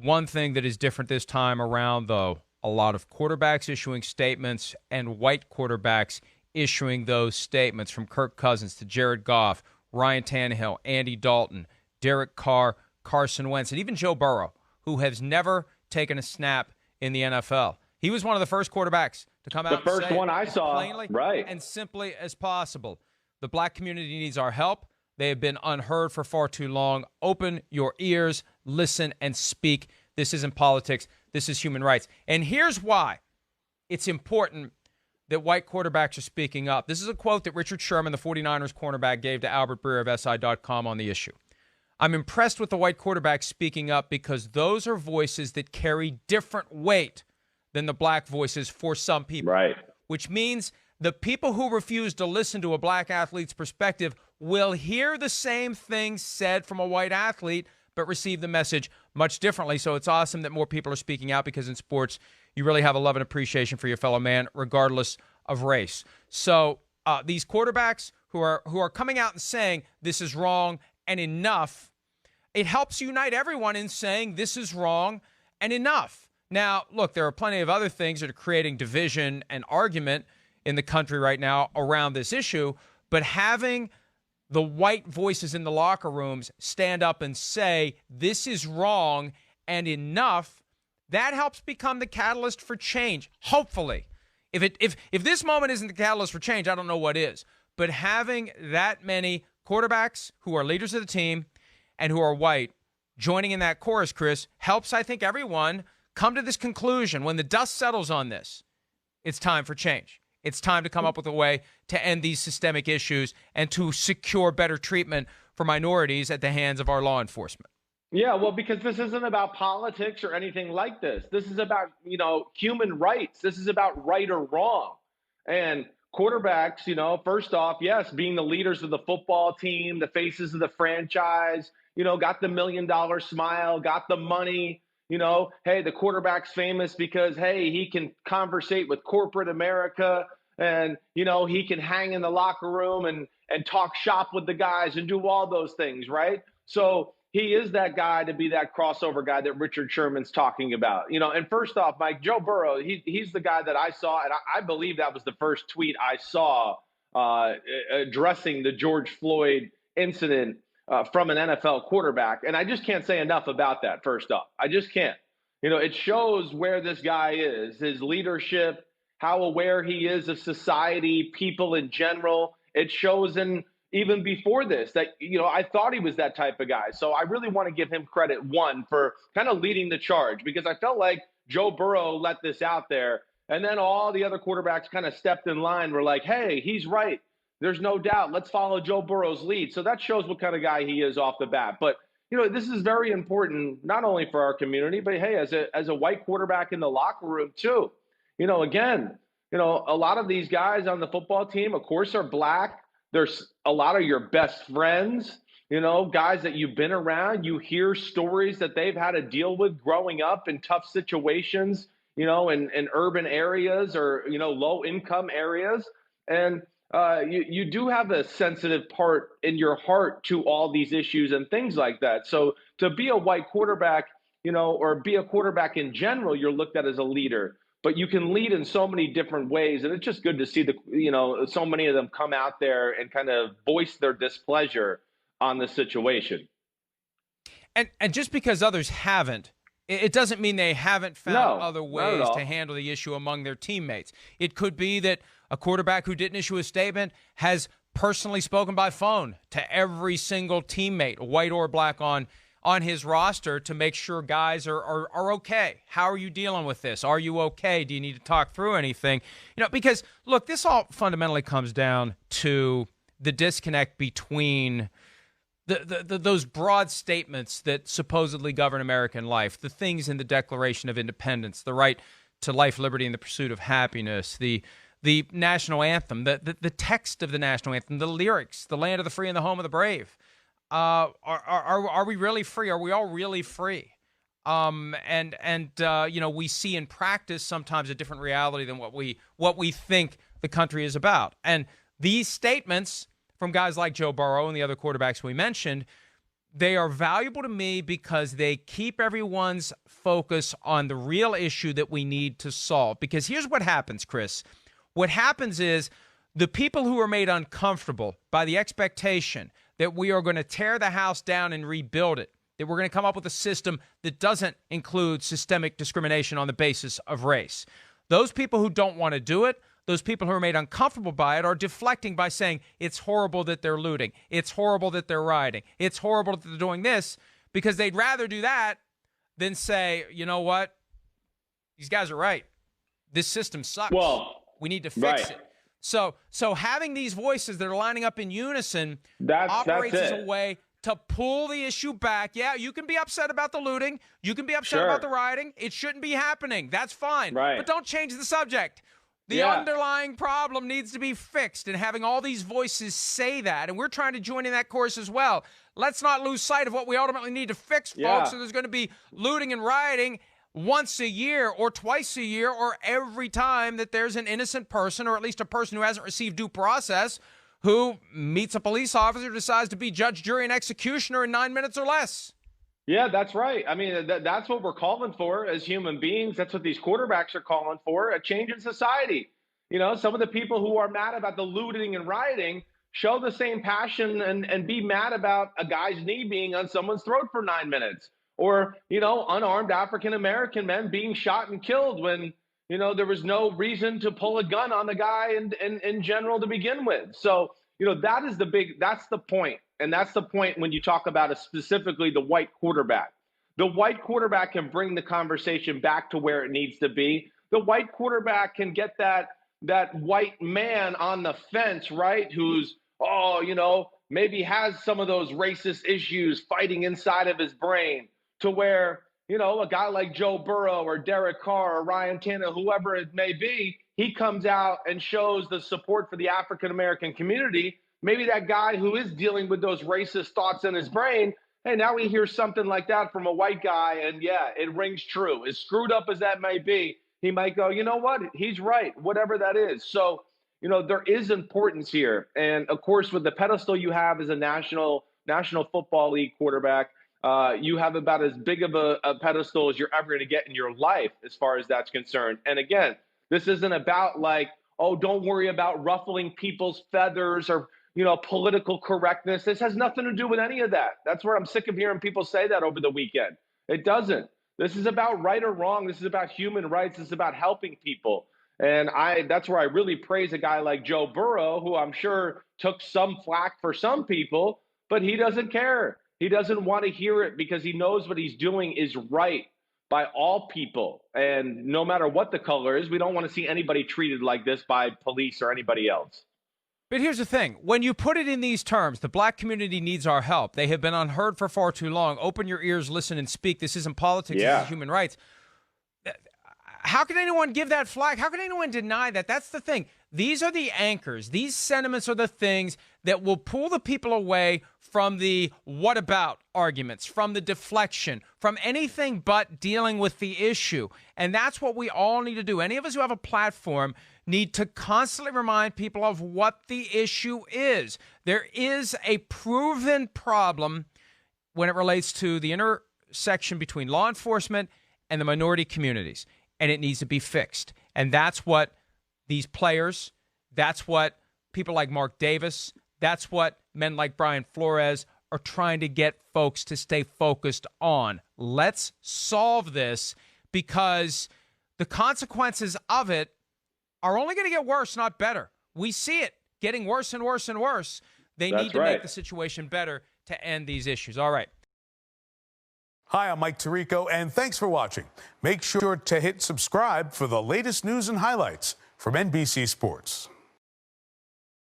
One thing that is different this time around, though, a lot of quarterbacks issuing statements and white quarterbacks issuing those statements, from Kirk Cousins to Jared Goff, Ryan Tannehill, Andy Dalton, Derek Carr, Carson Wentz, and even Joe Burrow, who has never taken a snap in the NFL. He was one of the first quarterbacks to come out and say the first one I saw, plainly right, and simply as possible. The black community needs our help. They have been unheard for far too long. Open your ears, listen, and speak. This isn't politics. This is human rights. And here's why it's important that white quarterbacks are speaking up. This is a quote that Richard Sherman, the 49ers cornerback, gave to Albert Breer of SI.com on the issue. I'm impressed with the white quarterbacks speaking up because those are voices that carry different weight than the black voices for some people. Right. Which means the people who refuse to listen to a black athlete's perspective will hear the same thing said from a white athlete, but receive the message much differently. So it's awesome that more people are speaking out, because in sports, you really have a love and appreciation for your fellow man, regardless of race. So these quarterbacks who are coming out and saying this is wrong and enough, it helps unite everyone in saying this is wrong and enough. Now, look, there are plenty of other things that are creating division and argument in the country right now around this issue, but having the white voices in the locker rooms stand up and say this is wrong and enough, that helps become the catalyst for change, hopefully. If this moment isn't the catalyst for change, I don't know what is. But having that many quarterbacks who are leaders of the team and who are white joining in that chorus, Chris, helps, I think, everyone come to this conclusion. When the dust settles on this, it's time for change. It's time to come up with a way to end these systemic issues and to secure better treatment for minorities at the hands of our law enforcement. Yeah, well, because this isn't about politics or anything like this. This is about, human rights. This is about right or wrong. And quarterbacks, first off, yes, being the leaders of the football team, the faces of the franchise, got the $1 million smile, got the money. Hey, the quarterback's famous because, hey, he can conversate with corporate America, and, he can hang in the locker room and talk shop with the guys and do all those things, right? So he is that guy to be that crossover guy that Richard Sherman's talking about. And first off, Mike, Joe Burrow, he's the guy that I saw, and I believe that was the first tweet I saw addressing the George Floyd incident from an NFL quarterback. And I just can't say enough about that, first off. I just can't. It shows where this guy is, his leadership, how aware he is of society, people in general. It shows in even before this that, I thought he was that type of guy. So I really want to give him credit, one, for kind of leading the charge, because I felt like Joe Burrow let this out there. And then all the other quarterbacks kind of stepped in line, were like, hey, he's right. There's no doubt. Let's follow Joe Burrow's lead. So that shows what kind of guy he is off the bat. But, this is very important, not only for our community, but, hey, as a white quarterback in the locker room, too. Again, a lot of these guys on the football team, of course, are black. There's a lot of your best friends, guys that you've been around. You hear stories that they've had to deal with growing up in tough situations, in urban areas or, low-income areas. And you do have a sensitive part in your heart to all these issues and things like that. So to be a white quarterback, or be a quarterback in general, you're looked at as a leader. But you can lead in so many different ways, and it's just good to see so many of them come out there and kind of voice their displeasure on the situation. And just because others haven't, it doesn't mean they haven't found other ways to handle the issue among their teammates. It could be that a quarterback who didn't issue a statement has personally spoken by phone to every single teammate, white or black, on his roster to make sure guys are okay. How are you dealing with this? Are you okay? Do you need to talk through anything? Because, look, this all fundamentally comes down to the disconnect between those broad statements that supposedly govern American life, the things in the Declaration of Independence, the right to life, liberty, and the pursuit of happiness, the national anthem, the text of the national anthem, the lyrics, the land of the free and the home of the brave. Are we really free? Are we all really free? We see in practice sometimes a different reality than what we think the country is about. And these statements from guys like Joe Burrow and the other quarterbacks we mentioned, They are valuable to me because they keep everyone's focus on the real issue that we need to solve. Because here's what happens, Chris. What happens is the people who are made uncomfortable by the expectation that we are going to tear the house down and rebuild it, that we're going to come up with a system that doesn't include systemic discrimination on the basis of race. Those people who don't want to do it, those people who are made uncomfortable by it, are deflecting by saying it's horrible that they're looting, it's horrible that they're rioting, it's horrible that they're doing this, because they'd rather do that than say, you know what, these guys are right. This system sucks. Well, we need to fix it. So having these voices that are lining up in unison operates as a way to pull the issue back. Yeah, you can be upset about the looting. You can be upset about the rioting. It shouldn't be happening. That's fine. Right. But don't change the subject. The underlying problem needs to be fixed, and having all these voices say that, and we're trying to join in that chorus as well. Let's not lose sight of what we ultimately need to fix, folks. So there's going to be looting and rioting once a year or twice a year or every time that there's an innocent person, or at least a person who hasn't received due process, who meets a police officer, decides to be judge, jury, and executioner in 9 minutes or less. Yeah, that's right. I mean, that's what we're calling for as human beings. That's what these quarterbacks are calling for, a change in society. You know, some of the people who are mad about the looting and rioting show the same passion and be mad about a guy's knee being on someone's throat for 9 minutes. Or, you know, unarmed African-American men being shot and killed when, you know, there was no reason to pull a gun on the guy in general to begin with. So, you know, that's the point. And that's the point when you talk about specifically the white quarterback. The white quarterback can bring the conversation back to where it needs to be. The white quarterback can get that white man on the fence, right, who's, you know, maybe has some of those racist issues fighting inside of his brain, to where, you know, a guy like Joe Burrow or Derek Carr or Ryan Tannehill, whoever it may be, he comes out and shows the support for the African-American community. Maybe that guy who is dealing with those racist thoughts in his brain, hey, now we hear something like that from a white guy, and yeah, it rings true. As screwed up as that may be, he might go, you know what, he's right, whatever that is. So, you know, there is importance here. And of course, with the pedestal you have as a National Football League quarterback, you have about as big of a pedestal as you're ever going to get in your life as far as that's concerned. And again, this isn't about like, oh, don't worry about ruffling people's feathers or, you know, political correctness. This has nothing to do with any of that. That's where I'm sick of hearing people say that over the weekend. It doesn't. This is about right or wrong. This is about human rights. This is about helping people. And that's where I really praise a guy like Joe Burrow, who I'm sure took some flack for some people, but he doesn't care. He doesn't want to hear it because he knows what he's doing is right by all people. And no matter what the color is, we don't want to see anybody treated like this by police or anybody else. But here's the thing. When you put it in these terms, the black community needs our help. They have been unheard for far too long. Open your ears, listen, and speak. This isn't politics. This is human rights. How can anyone give that flag? How can anyone deny that? That's the thing. These are the anchors. These sentiments are the things that will pull the people away from the what about arguments, from the deflection, from anything but dealing with the issue. And that's what we all need to do. Any of us who have a platform need to constantly remind people of what the issue is. There is a proven problem when it relates to the intersection between law enforcement and the minority communities, and it needs to be fixed. And that's what these players, that's what people like Mark Davis, that's what men like Brian Flores are trying to get folks to stay focused on. Let's solve this, because the consequences of it are only going to get worse, not better. We see it getting worse and worse and worse. They need to make the situation better to end these issues. All right. Hi, I'm Mike Tirico, and thanks for watching. Make sure to hit subscribe for the latest news and highlights from NBC Sports.